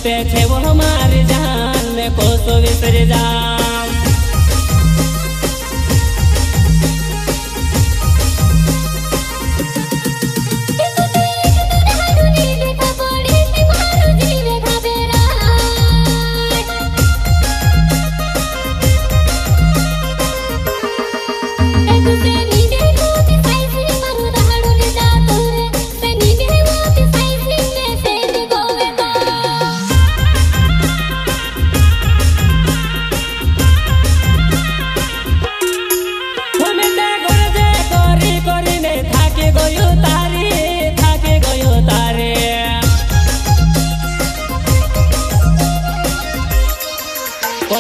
ते छे वो हमारी जान में कोसो विसर जाम।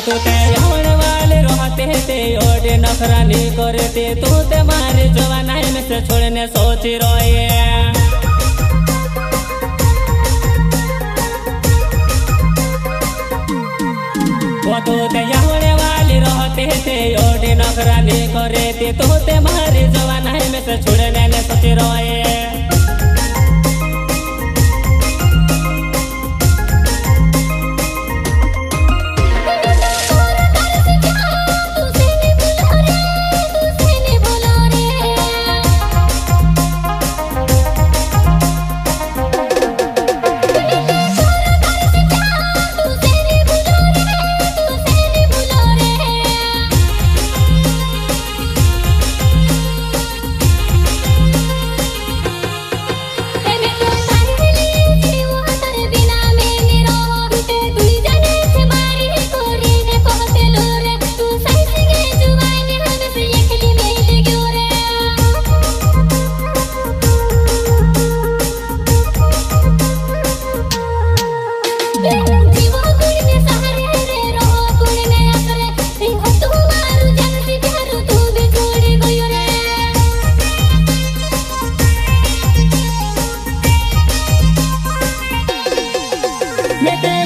तू ते होने वाले रहते ते ओडे नखरा नहीं करते तू ते मारे जवाना में से छोड़ने सोच रोए। वो तू ते होने वाले रहते ते ओडे नखरा नहीं करते तू ते मारे जवाना में से छोड़ने सोच रोए।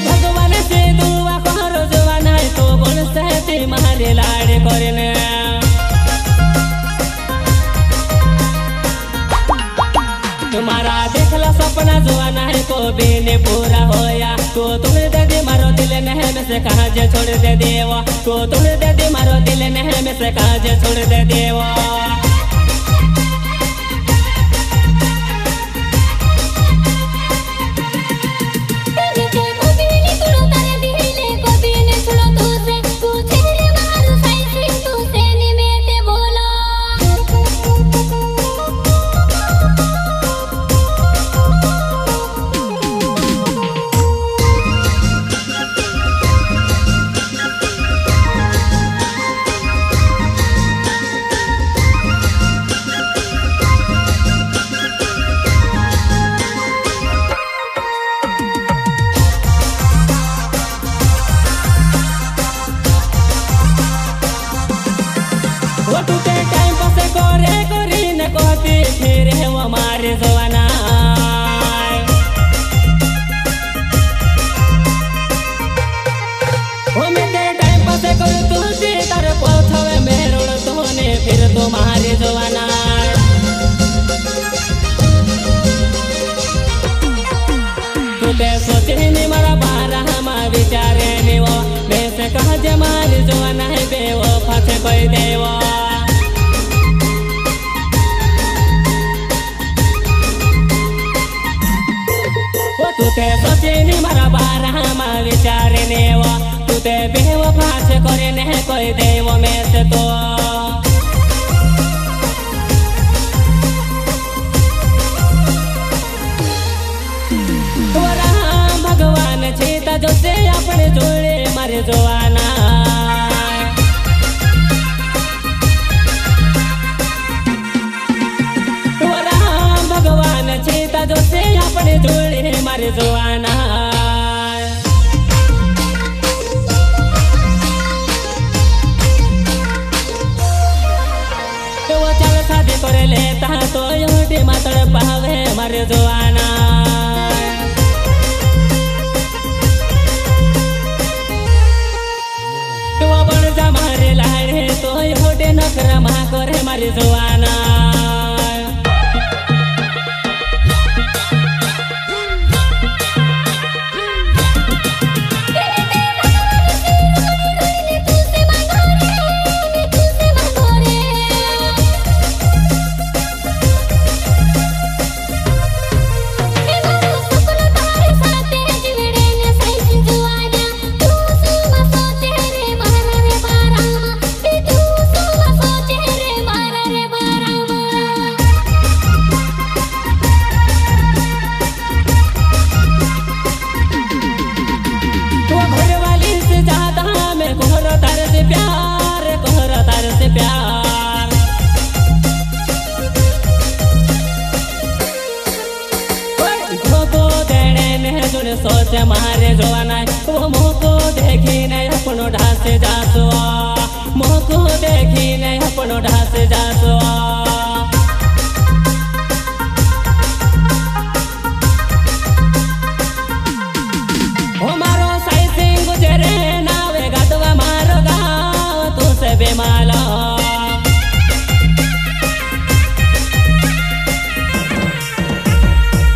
भगवान से दुआ करो जवाना तो बन सहते मारे लाड़ करने। तुम्हारा देखला सपना जवाना है को बेने पूरा होया तो तुम दे दे मारो दिल नह में से कहा जे छोड़ दे देवा तो तुम दे दे मारो दिल नह में से कहा जे छोड़ दे देवा। वो तू ते टाइम पास करे करी न कहती फिर है वो हमारे जवाना। वो मैं ते टाइम पास करे तू सी तारे पछवे मेरोड़ तोने फिर तुम्हारे जवाना। तू ते सोचे नहीं मारा बारा हम विचारे नहीं वो मैं से कहा जमाल जवाना है बेवो फंसे कोई देवा। तू ते सोचे नहीं मारा बारा हम विचारे नहीं वो तू ते बेवो फंसे करे नहीं कोई देवो में से तो। भगवान छेता जो से अपने जोड़े मारे जवाना। भगवान छेता जो से अपने जोड़े मारे जवाना। वो चल शादी कर लेता तो योटे मातड़ पावे मारे जवाना। मारे लाड़े तो होटे नखरा मा करे मारे जवाना। से मारे जोवाना वो मोको देखी नहीं अपनो ढास जासो मोको देखी नहीं अपनो ढास जासो मारो साई सिंह गुजरे नावे गातवा मारो गाँव तू से बेमाला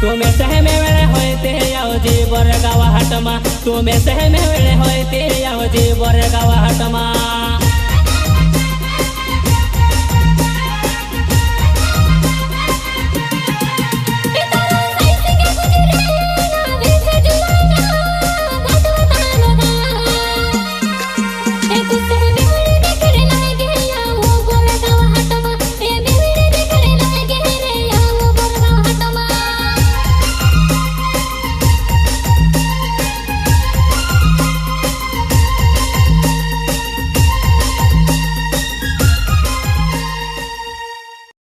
तुम्हें सह में वेळे होते याओ जी बोर गावा हटमा तुम्हें सह में वेळे होते